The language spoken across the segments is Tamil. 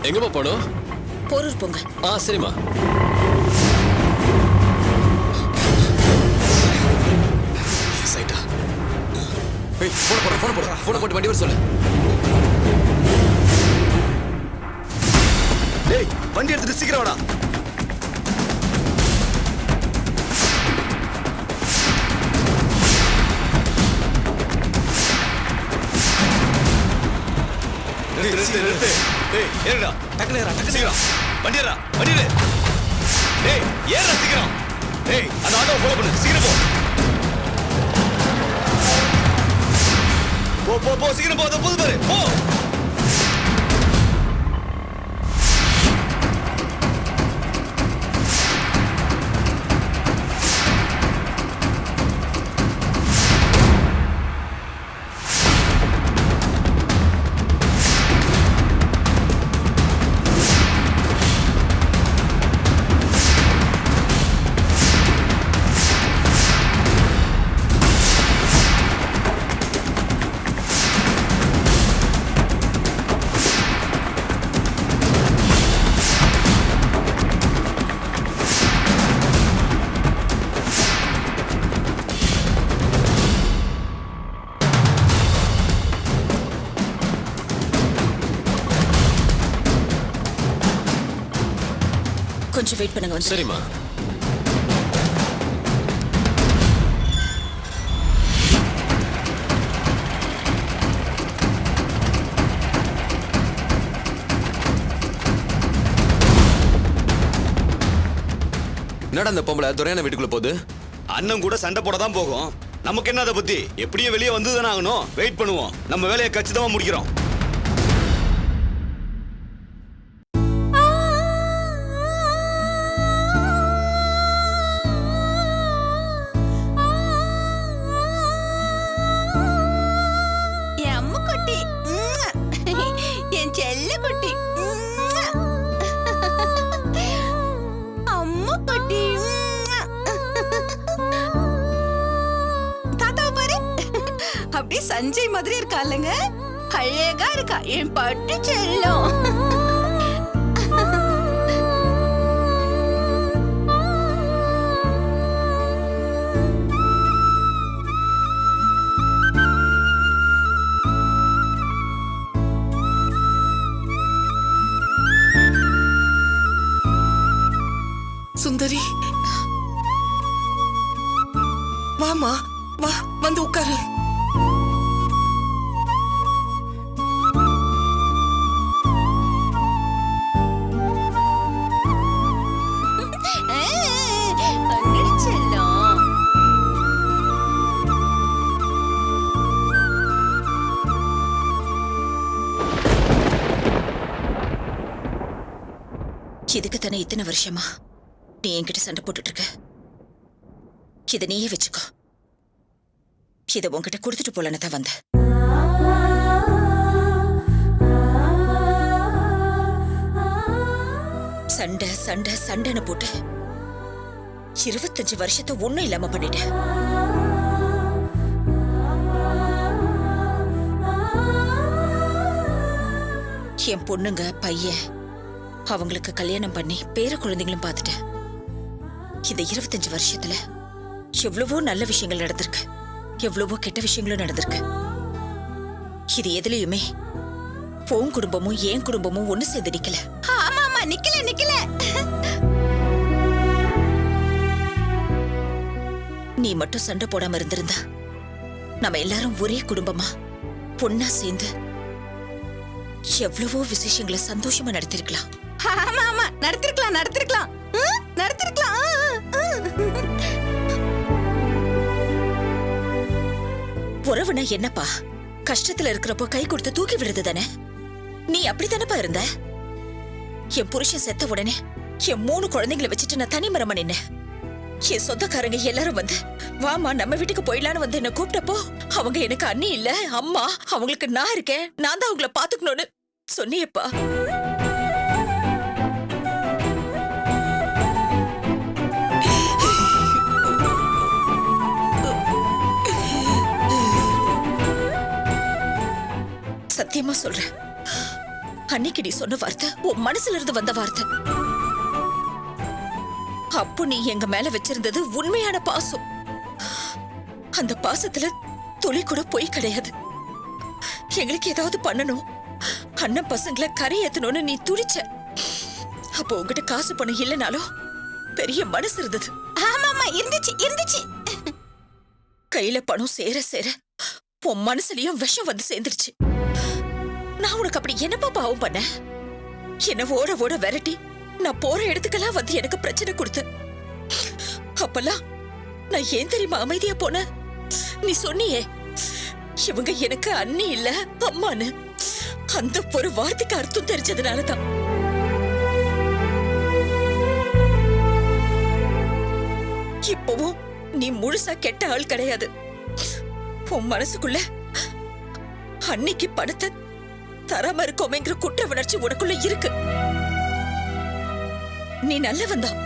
எங்கம்மா போனோம்? போரூர் போங்க. சரிம்மா. சைட்டா. போன போட்டு வண்டி வர சொல்லு. டேய் வண்டி எடுத்துட்டு சீக்கிரம் வாடா. நிறுத்து. டேய் ஏறுடா. டக்குனு சீக்கிரம். வண்டி ஏறா. டேய் ஏறா சீக்கிரம். டேய் அந்த ஆட்டோவை ஃபாலோ பண்ணு. சீக்கிரம் போ சீக்கிரம் போ. போது பாரு போ. கொஞ்சம் வெயிட் பண்ணுங்க. சரிம்மா. என்னடா அந்த பொம்பளை துரையான வீட்டுக்குள்ள போகுது? அண்ணன் கூட சண்டை போட தான் போகும். நமக்கு என்ன அதை பத்தி? எப்படியும் வெளியே வந்து தானே ஆகணும். வெயிட் பண்ணுவோம். நம்ம வேலையை கச்சிதமா முடிக்கிறோம். சஞ்சய் மாதிரி இருக்காலங்க. அழகா இருக்கா என் பட்டு செல்லம். சுந்தரி வாமா, வா வந்து உட்காரு. இதுக்கு தானே இத்தனை வருஷமா நீ என்கிட்ட சண்டை போட்டுட்டு இருக்க. இதை நீயே வச்சுக்கோ. இதை உன்கிட்ட கொடுத்துட்டு போலன்னு தான் வந்த. சண்டை சண்டை சண்டைன்னு போட்டு 25 வருஷத்தை ஒண்ணும் இல்லாம பண்ணிட்டேன். என் பொண்ணுங்க பையன் அவங்களுக்கு கல்யாணம் பண்ணி பேர குழந்தைங்களும் பார்த்துட்டேன். இந்த 25 வருஷத்துல எவ்வளவோ நல்ல விஷயங்கள் நடந்திருக்கு, எவ்வளவோ கெட்ட விஷயங்களும் நடந்திருக்கு. இது எதுலயுமே உன் குடும்பமும் என் குடும்பமும் ஒண்ணு சேர்ந்து நிக்கல. ஆமா நிக்கல. நீ மட்டும் சண்டை போடாம இருந்திருந்தா நம்ம எல்லாரும் ஒரே குடும்பமா பொண்ணா சேர்ந்து எவ்வளவோ விசேஷங்களை சந்தோஷமா நடத்திருக்கலாம். ஆமா நடத்திருக்கலாம். உறவுனா என்னப்பா? கஷ்டத்துல இருக்கிறப்போ கை கொடுத்து தூக்கி விடுறது தானே. நீ அப்படித்தானப்பா இருந்த. என் புருஷன் செத்த உடனே என் 3 குழந்தைங்களை வச்சுட்டு நான் தனி மரமா நின்ன. என் சொந்தக்காரங்க எல்லாரும் வந்து வாமா நம்ம வீட்டுக்கு போயிடலான்னு வந்து என்ன கூப்பிட்டப்போ அவங்க எனக்கு அண்ணி இல்ல அம்மா, அவங்களுக்கு நான் இருக்கேன், நான் தான் அவங்கள பாத்துக்கணும்னு சொன்னியப்பா. சத்தியமா சொல்றேன், அன்னைக்கு நீ சொன்ன வார்த்தை உன் மனசுல இருந்து வந்த வார்த்தை. அப்போ நீ எங்க மேல வச்சிருந்தது உண்மையான பாசம். அந்த பாசத்துல துளி கூட பொய் கிடையாது. எங்களுக்கு ஏதாவது பண்ணணும், அண்ணன் பசங்களை கரை ஏத்தணும்னு நீ துடிச்ச. அப்போ உங்ககிட்ட காசு பணம் இல்லைனாலும் பெரிய மனசு இருந்தது. ஆமாமா, இருந்துச்சு இருந்துச்சு. கையில பணம் சேர சேர உன் மனசுலயும் விஷம் வந்து சேர்ந்துருச்சு. நான் உனக்கு அப்படி என்னப்பா பாவம் பண்ண? என்ன ஓட ஓட விரட்டி நான் போற இடத்துக்கெல்லாம் வந்து எனக்கு பிரச்சனை கொடுத்து. அப்பெல்லாம் நான் ஏன் தெரியுமா அமைதியா போன? நீ சொன்னியே இவங்க எனக்கு அண்ணி இல்ல அம்மான்னு. அந்த ஒரு வார்த்தைக்கு அர்த்தம் தெரிஞ்சதுனாலதான். இப்பவும் நீ முழுசா கெட்ட ஆள் கிடையாது. உன் மனசுக்குள்ள அன்னைக்கு பணத்தை தராம இருக்கோமேங்கிற குற்ற உணர்ச்சி உனக்குள்ள இருக்கு. நீ நல்லவன் தான்.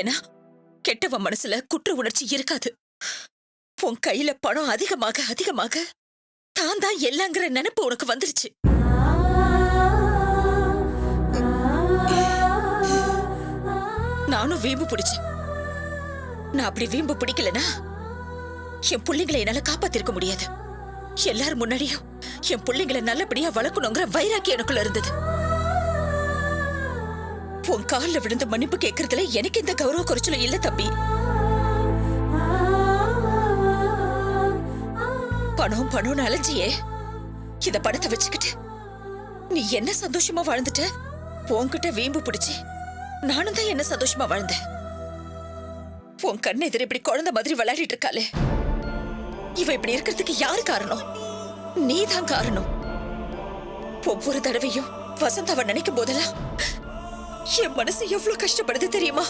ஏன்னா கெட்டவன் மனசுல குற்ற உணர்ச்சி இருக்காது. உன் கையில பணம் அதிகமாக அதிகமாக தான் தான் எல்லாங்கிற நினைப்பு உனக்கு வந்துருச்சு. நானும் வீம்பு பிடிச்சேன். நான் அப்படி வீம்பு பிடிக்கலனா என் பிள்ளைங்களை என்னால காப்பாத்திருக்க முடியாது. எல்லாரும் முன்னாடியும் என் பிள்ளைங்களை நல்லபடியா வளர்க்கணுங்கிற வைராக்கி எனக்குள்ள இருந்தது. உன் காலில் விழுந்து மன்னிப்பு கேட்கறதுல எனக்கு இந்த கௌரவ குறைச்சலும் இல்ல தம்பி. பணம் பணம்னு அலைஞ்சியே, இத பணத்தை வச்சுக்கிட்டு நீ என்ன சந்தோஷமா வாழ்ந்துட்ட? உன்கிட்ட வீம்பு பிடிச்சி நானும் தான் என்ன சந்தோஷமா வாழ்ந்தேன். உன் கண்ணு எதிர இப்படி குழந்தை மாதிரி விளையாடிட்டு இருக்காளே, இவ இப்படி இருக்கிறதுக்கு யாரு காரணம்? நீதான் காரணம். ஒவ்வொரு தடவையும் வசந்தாவ நினைக்கும் போதெல்லாம் என் மனசு எவ்வளவு கஷ்டப்படுது தெரியுமா?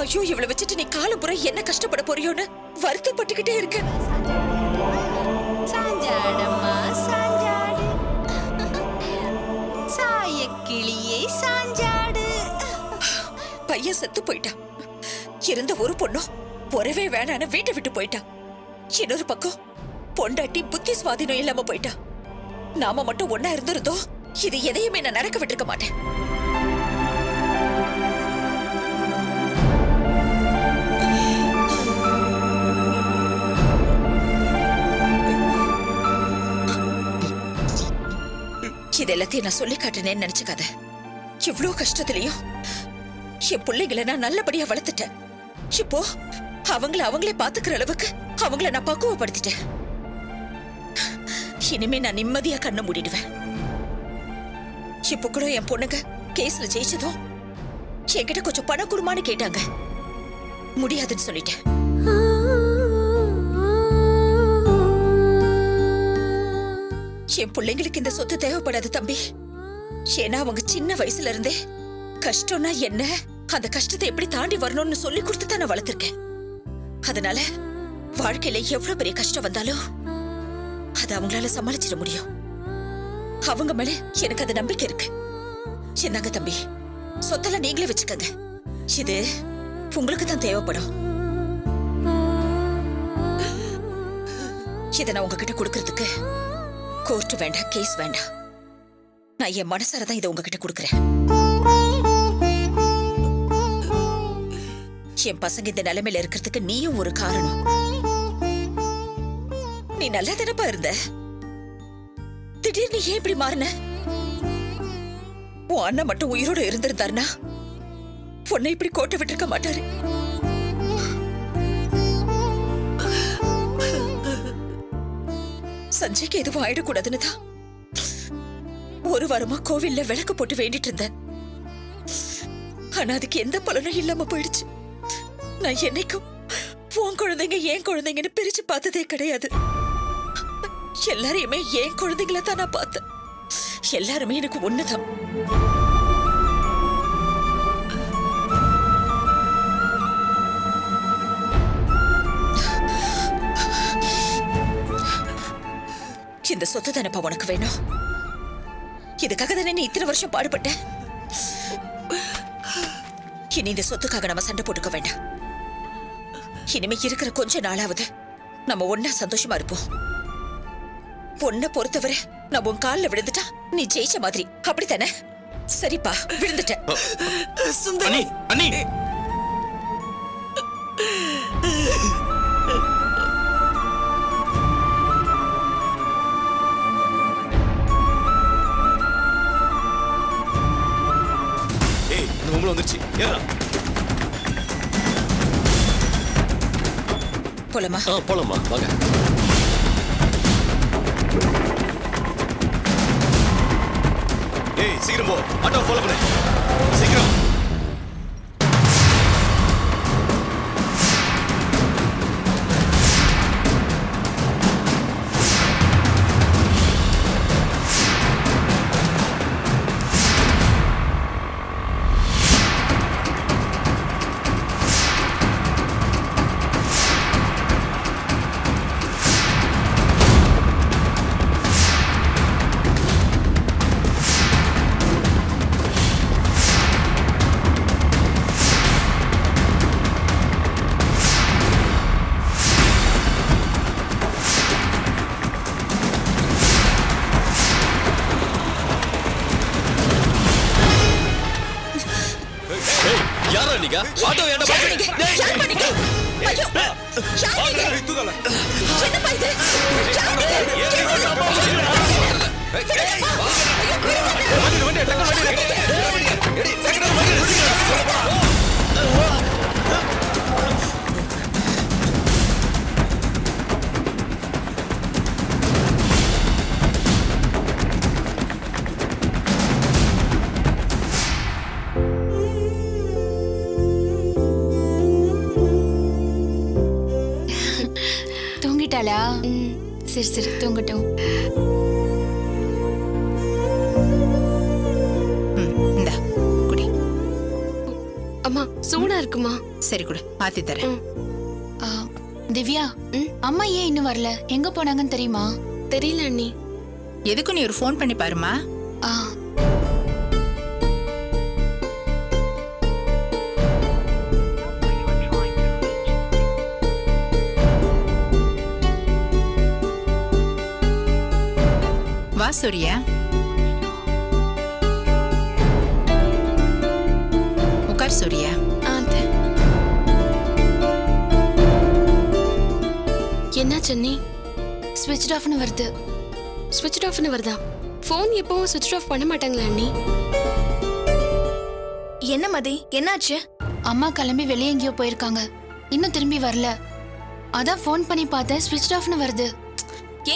ஐயோ, இவளை வச்சுட்டு நீ காலம் புற என்ன கஷ்டப்பட போறியோன்னு வருத்தப்பட்டுக்கிட்டே இருக்க. சாஞ்சாடம்மா சாஞ்சாடு, சாயக்கிளியே சாஞ்சாடு. பையன் செத்து போயிட்டான். இருந்த ஒரு பொண்ணும் உறவே வேணான்னு வீட்டை விட்டு போயிட்டான். இன்னொரு பக்கம் பொண்டாட்டி புத்தி சுவாதீனம் இல்லாம போயிட்டா. நாம மட்டும் ஒன்னா இருந்திருந்தோம் இது எதையுமே நான் நடக்க விட்டுருக்க மாட்டேன். இது எல்லாத்தையும் நான் சொல்லி காட்டினேன்னு நினைச்சுக்காத. இவ்ளோ கஷ்டத்திலையும் என் பிள்ளைங்களை நான் நல்லபடியா வளர்த்துட்டேன். இப்போ அவங்களே பாத்துக்கிற அளவுக்கு அவங்கள நான் பக்குவப்படுத்திட்டேன். இனிமே நான் நிம்மதியா கண்ணை மூடிடுவேன். இப்ப கூட என் பொண்ணுங்க கேஸ்ல ஜெயிச்சதும் என்கிட்ட கொஞ்சம் பணம் குடுமான்னு கேட்டாங்க. முடியாதுன்னு சொல்லிட்டேன். என் பிள்ளைங்களுக்கு இந்த சொத்து தேவைப்படாது தம்பி. ஏன்னா அவங்க சின்ன வயசுல இருந்தே கஷ்டம்னா என்ன, அந்த கஷ்டத்தை எப்படி தாண்டி வரணும்னு சொல்லி கொடுத்து தான் நான் வளர்த்திருக்கேன். அதனால வாழ்க்கையில எவ்வளவு பெரிய கஷ்டம் வந்தாலும் அது அவங்களால சமாளிச்சிட முடியும். அவங்க மேல எனக்கு அது நம்பிக்கை இருக்கு. என்னங்க தம்பி, சொத்தெல்லாம் நீங்களே வச்சுக்கங்க. இது உங்களுக்கு தான் தேவைப்படும். இதை நான் உங்ககிட்ட கொடுக்கறதுக்கு கோர்ட் வேண்டாம், கேஸ் வேண்டாம். நான் என் மனசார தான் இதை உங்ககிட்ட கொடுக்கறேன். என் பசங்க இந்த நிலைமையில இருக்கிறதுக்கு நீயும் ஒரு காரணம். நீ நல்லா தானப்பா இருந்த, திடீர்னு ஏன் இப்படி மாறின? உன் அண்ணன் மட்டும் உயிரோட இருந்திருந்தாருன்னா உன்னை இப்படி கோட்டை விட்டுருக்க மாட்டாரு. சஞ்சய்க்கு எதுவும் ஆயிடக்கூடாதுன்னு தான் ஒரு வாரமா கோவில்ல விளக்கு போட்டு வேண்டிட்டு இருந்தேன். ஆனா அதுக்கு எந்த பலனும் இல்லாம போயிடுச்சு. நான் என்னைக்கும் உன் குழந்தைங்க ஏன் குழந்தைங்கன்னு பிரிச்சு பார்த்ததே கிடையாது. எல்லாரையுமே ஏன் குழந்தைங்கள தான் நான் பார்த்தேன். எல்லாருமே எனக்கு ஒண்ணுதான். இந்த சொத்து தானப்பா உனக்கு வேணும். இதுக்காக தானே நீ இத்தனை வருஷம் பாடுபட்ட. இனி இந்த சொத்துக்காக நம்ம சண்டை போட்டுக்க வேண்டாம். இனிமே இருக்கிற கொஞ்ச நாளாவது நம்ம ஒன்னா சந்தோஷமா இருப்போம். உன்னை பொறுத்தவரை நான் உன் கால்ல விழுந்துட்டா நீ ஜெயிச்ச மாதிரி அப்படித்தானே? சரிப்பா, விழுந்துட்டேன். சுந்தரி அண்ணி ஏய், இந்த பொம்பளை வந்துருச்சு. ஏறா. போலமா? போலாமா வாங்க. ஏய், சீக்கிரம் போ. ஆட்டோ ஃபாலோ பண்ணு. சீக்கிரம். யாரா நீங்க? ஆட்டோ ஏன்டா பாக்குறீங்க? யார் பண்ணீங்க? ஐயோ, யார் நீங்க? தூக்கல. என்னப்பா இது? யார் நீங்க? தூங்கிட்டாளா? சரி சரி தூங்கட்டும். இந்தா குடி. அம்மா சூடா இருக்குமா? சரி குடு, மாத்தி தரேன். ஆ, திவ்யா, அம்மா ஏன் இன்னும் வரல? எங்க போனாங்கன்னு தெரியுமா? தெரியல அண்ணி. எதுக்கும் நீ ஒரு ஃபோன் பண்ணி பாருமா. ஆ, வா சூர்யா. உட்கார் சூர்யா. என்ன சென்னி? ஸ்விட்ச் ஆஃப்னு வருது. ஸ்விட்ச் ஆஃப்னு வருதா? ஃபோன் எப்பவும் ஸ்விட்ச் ஆஃப் பண்ண மாட்டாங்களா அண்ணி? என்ன மதி, என்னாச்சு? அம்மா கிளம்பி வெளியே எங்கேயோ போயிருக்காங்க, இன்னும் திரும்பி வரல. அதான் ஃபோன் பண்ணி பார்த்தேன், ஸ்விட்ச் ஆஃப்னு வருது.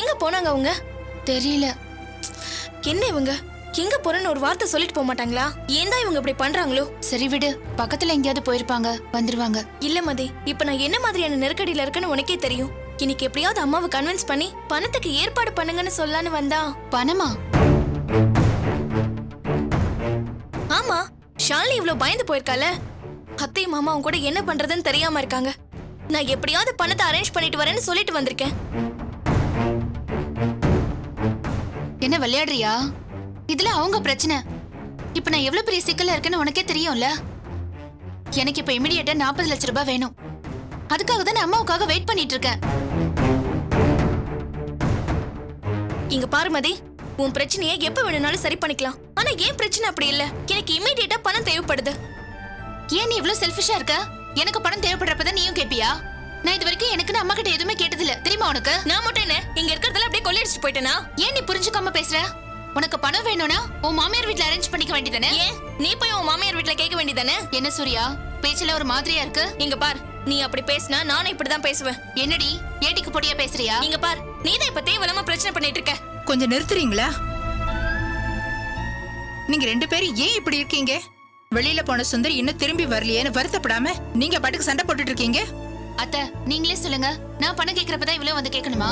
எங்க போனாங்க அவங்க? தெரியல. என்ன இவங்க எங்க போறேன்னு ஒரு வார்த்தை சொல்லிட்டு போக மாட்டாங்களா? ஏன் தான் இவங்க இப்படி பண்றாங்களோ? சரி விடு, பக்கத்துல எங்கேயாவது போயிருப்பாங்க, வந்துருவாங்க. இல்ல மதி, இப்ப நான் என்ன மாதிரியான நெருக்கடியில இருக்கேன்னு உனக்கே தெரியும். இன்னைக்கு எப்படியாவது அம்மாவை கன்வின்ஸ் பண்ணி பணத்துக்கு ஏற்பாடு பண்ணுங்கன்னு சொல்லலான்னு வந்தா. பணமா? ஆமா, ஷாலினி இவ்வளவு பயந்து போயிருக்கால. அத்தை மாமாவும் கூட என்ன பண்றதுன்னு தெரியாம இருக்காங்க. நான் எப்படியாவது பணத்தை அரேஞ்ச் பண்ணிட்டு வரேன்னு சொல்லிட்டு வந்திருக்கேன். என்ன விளையாடுறியா? இதுல அவங்க பிரச்சனை. இப்ப நான் எவ்வளவு பெரிய சிக்கல்ல இருக்கேன்னு உனக்கே தெரியும்ல. எனக்கு இப்ப இமிடியேட்டா 40 லட்சம் ரூபாய் வேணும். அதுக்காக தான் நான் அம்மாவுக்காக வெயிட் பண்ணிட்டு இருக்கேன். இங்க பாரு மதி, உன் பிரச்சனையை எப்ப வேணும்னாலும் சரி பண்ணிக்கலாம். ஆனா ஏன் பிரச்சனை அப்படி இல்ல. எனக்கு இமீடியட்டா பணம் தேவைப்படுது. ஏன் நீ இவ்வளவு செல்ஃபிஷா இருக்க? எனக்கு பணம் தேவைப்படுறப்பதான் நீயும் கேப்பியா? நான் இது வரைக்கும் எனக்கு அம்மா கிட்ட எதுவுமே கேட்டதில்ல, தெரியுமா உனக்கு? நான் மட்டும் என்ன இங்க இருக்கிறதுல அப்படியே கொள்ளையடிச்சிட்டு போயிட்டேனா? ஏன் நீ புரிஞ்சுக்காம பேசுற? உனக்கு பணம் வேணும்னா உன் மாமியார் வீட்ல அரேஞ்ச் பண்ணிக்க வேண்டியதானே? ஏன் நீ போய் உன் மாமியார் வீட்ல கேட்க வேண்டியதானே? என்ன சூர்யா, பேச்சுல ஒரு மாதிரியா இருக்கு. இங்க பார், நீ அப்படி பேசினா நானும் இப்படிதான் பேசுவேன். என்னடி ஏட்டிக்கு பொடியா பேசுறியா? இங்க பார், நீதான் இப்ப தேவையில்லாம பிரச்சனை பண்ணிட்டு இருக்க. கொஞ்சம் நிறுத்துறீங்களா? நீங்க 2 பேரும் ஏன் இப்படி இருக்கீங்க? வெளியில போன சுந்தரி இன்னும் திரும்பி வரலையேன்னு வருத்தப்படாம நீங்க பாட்டுக்கு சண்டை போட்டுட்டு இருக்கீங்க. அத்தை, நீங்களே சொல்லுங்க, நான் பணம் கேக்குறப்பதான் இவ்வளவு வந்து கேட்கணுமா?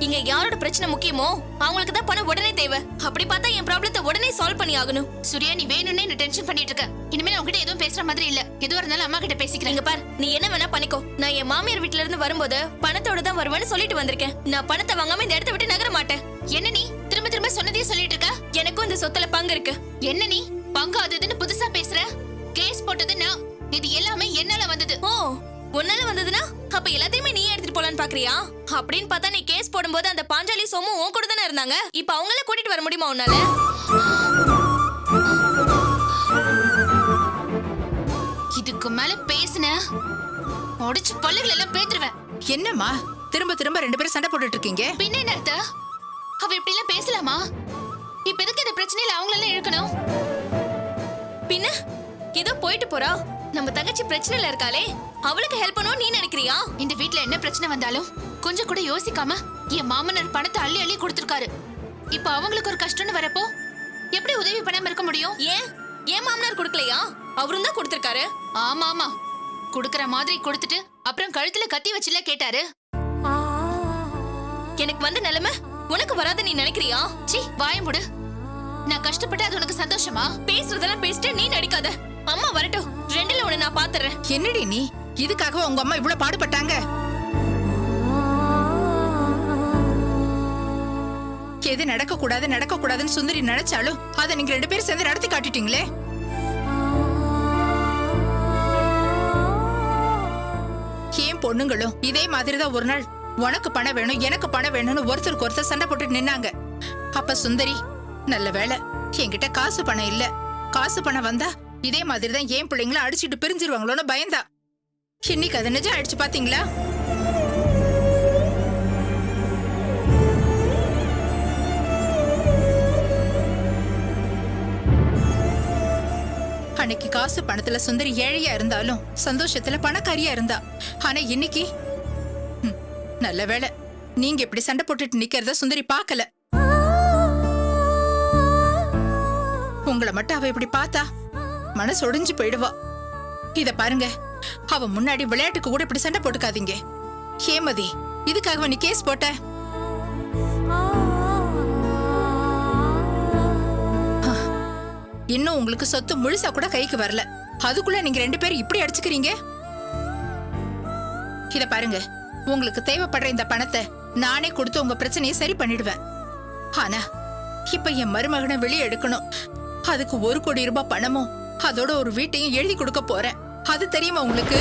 இங்க யாரோட பிரச்சனை முக்கியமோ அவங்களுக்கு தான் பணம் உடனே தேவை. அப்படி பார்த்தா என் ப்ராப்ளத்தை உடனே சால்வ் பண்ணி ஆகணும். சூர்யா, நீ வேணும்னே என்ன டென்ஷன் பண்ணிட்டு இருக்க. இனிமே நான் உன்கிட்ட எதுவும் பேசுற மாதிரி இல்ல. எதுவா இருந்தாலும் அம்மா கிட்ட பேசிக்கிறேன். இங்க பார், நீ என்ன வேணா பண்ணிக்கோ. நான் என் மாமியார் வீட்ல இருந்து வரும்போது பணத்தோட தான் வருவேன்னு சொல்லிட்டு வந்திருக்கேன். நான் பணத்தை வாங்காம இந்த இடத்தை விட்டு நகர மாட்டேன். என்ன நீ திரும்ப திரும்ப சொன்னதே சொல்லிட்டு இருக்க? எனக்கும் இந்த சொத்துல பங்கு இருக்கு. என்ன நீ பங்கு அதுன்னு புதுசா பேசுற? கேஸ் போட்டது நான். இது எல்லாமே என்னால வந்தது. ஓ, உன்னால வந்ததுன்னா அப்ப எல்லாத்தையுமே நீ எடுத்துட்டு போலான்னு பாக்குறியா? அப்படின்னு பார்த்தா நீ கேஸ் போடும்போது அந்த பாஞ்சாலி சோமு உன் கூட தானே இருந்தாங்க. இப்ப அவங்கள கூட்டிட்டு வர முடியுமா உன்னால? இதுக்கு மேல பேசுன உடைச்சு பல்லுகள் எல்லாம் பேத்துருவேன். என்னம்மா திரும்ப திரும்ப ரெண்டு பேரும் சண்டை போட்டுட்டு இருக்கீங்க? பின்ன என்ன அத்தை? அவ இப்படி எல்லாம் பேசலாமா? இப்ப எதுக்கு இந்த பிரச்சனையில அவங்களெல்லாம் இழுக்கணும்? பின்ன ஏதோ போயிட்டு போறா. நம்ம தங்கச்சி பிரச்சனைல இருக்காளே, அவளுக்கு ஹெல்ப் பண்ணணும் நீ நினைக்கிறியா? இந்த வீட்ல என்ன பிரச்சனை வந்தாலும் கொஞ்சம் கூட யோசிக்காம என் மாமனார் பணத்தை அள்ளி அள்ளி கொடுத்திருக்காரு. இப்ப அவங்களுக்கு ஒரு கஷ்டம்னு வரப்போ எப்படி உதவி பண்ணாம இருக்க முடியும்? ஏன் மாமனார் கொடுக்கலையா? அவரும் தான் கொடுத்திருக்காரு. ஆமா ஆமா, குடுக்கற மாதிரி கொடுத்துட்டு அப்புறம் கழுத்துல கத்தி வச்சுல கேட்டாரு. எனக்கு வந்த நிலைமை உனக்கு வராது நீ நினைக்கிறியா? சீ, வாய மூடு. நான் கஷ்டப்பட்டு அது உனக்கு சந்தோஷமா? பேசுறதெல்லாம் பேசிட்டு நீ நடிக்காத. அம்மா வரட்டும், ரெண்டுல உன்னை நான் பாத்துறேன். என்னடி நீ? இதுக்காக உங்க அம்மா இவ்வளவு பாடுபட்டாங்க? எது நடக்க கூடாதுன்னு சுந்தரி நினைச்சாலும் அதை நீங்க ரெண்டு பேரும் சேர்ந்து நடத்தி காட்டிட்டீங்களே. ஏன் பொண்ணுங்களும் இதே மாதிரிதான் ஒரு நாள் உனக்கு பணம் வேணும் எனக்கு பணம் வேணும்னு ஒருத்தருக்கு ஒருத்தர் சண்டை போட்டு நின்னாங்க. அப்ப சுந்தரி, நல்ல வேளை என்கிட்ட காசு பணம் இல்ல, காசு பணம் வந்தா இதே மாதிரிதான் ஏன் பிள்ளைங்கள அடிச்சுட்டு பிரிஞ்சிருவாங்களோன்னு பயந்தா. இன்னைக்கு அதை நிஜம் அடிச்சு பாத்தீங்களா? அன்னைக்கு காசு பணத்துல சுந்தரி ஏழையா இருந்தாலும் சந்தோஷத்துல பணக்காரியா இருந்தா. ஆனா இன்னைக்கு நல்ல வேளை நீங்க இப்படி சண்டை போட்டுட்டு நிக்கிறத சுந்தரி பார்க்கல. உங்களை மட்டும் அவ இப்படி பார்த்தா மனசு ஒடிஞ்சு போயிடுவா. இத பாருங்க, அவ முன்னாடி விளையாட்டுக்கு கூட இப்படி சண்டை போட்டுக்காதீங்க. ஹேமதி, இதுக்காக நீ கேஸ் போட்ட? இன்னும் உங்களுக்கு சொத்து முழுசா கூட கைக்கு வரல, அதுக்குள்ள நீங்க ரெண்டு பேரும் இப்படி அடிச்சுக்கிறீங்க. இத பாருங்க, உங்களுக்கு தேவைப்படுற இந்த பணத்தை நானே கொடுத்து உங்க பிரச்சனையை சரி பண்ணிடுவேன். ஆனா இப்ப என் மருமகனை வெளியே எடுக்கணும். அதுக்கு 1 கோடி ரூபாய் பணமும் அதோட ஒரு வீட்டையும் எழுதி கொடுக்க போறேன். அது தெரியுமா உங்களுக்கு?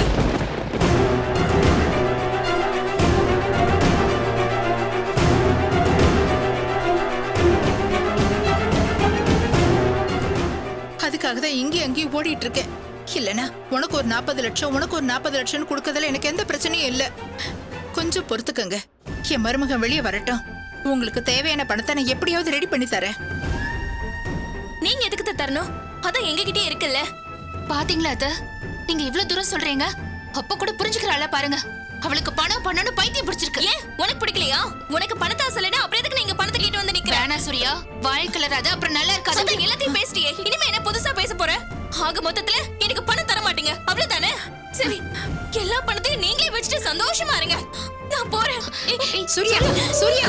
அதுக்காக தான் இங்கேயும் அங்கேயும் ஓடிட்டு இருக்கேன். இல்லனா உனக்கு ஒரு 40 லட்சம் உனக்கு ஒரு 40 லட்சம் கொடுக்கறதுல எனக்கு எந்த பிரச்சனையும் இல்ல. கொஞ்சம் பொறுத்துக்கங்க, என் மருமகன் வெளியே வரட்டும். உங்களுக்கு தேவையான பணத்தை நான் எப்படியாவது ரெடி பண்ணி தரேன். நீங்க எதுக்கு தரணும்? அதான் எங்ககிட்டே இருக்குல்ல. பாத்தீங்களா அத்தை, நீங்க இவ்வளவு தூரம் சொல்றீங்க, அப்ப கூட புரிஞ்சுக்கிறாளா பாருங்க. அவளுக்கு பணம் பண்ணணும் பைத்தியம் பிடிச்சிருக்கு. ஏன் உனக்கு பிடிக்கலையா? உனக்கு பணத்தை சொல்லணும், அப்புறம் எதுக்கு நீங்க பணத்தை கேட்டு வந்து நிக்கிற? வேணா சூர்யா, வாய் கலராத, அப்புறம் நல்லா இருக்காது. அதான் எல்லாத்தையும் பேசிட்டியே, இனிமே என்ன புதுசா பேச போற? ஆக மொத்தத்துல எனக்கு பணம் தர மாட்டீங்க, அவ்வளவுதானே? சரி, எல்லா பணத்தையும் நீங்களே வச்சுட்டு சந்தோஷமா இருங்க. நான் போறேன். சூர்யா, சூர்யா.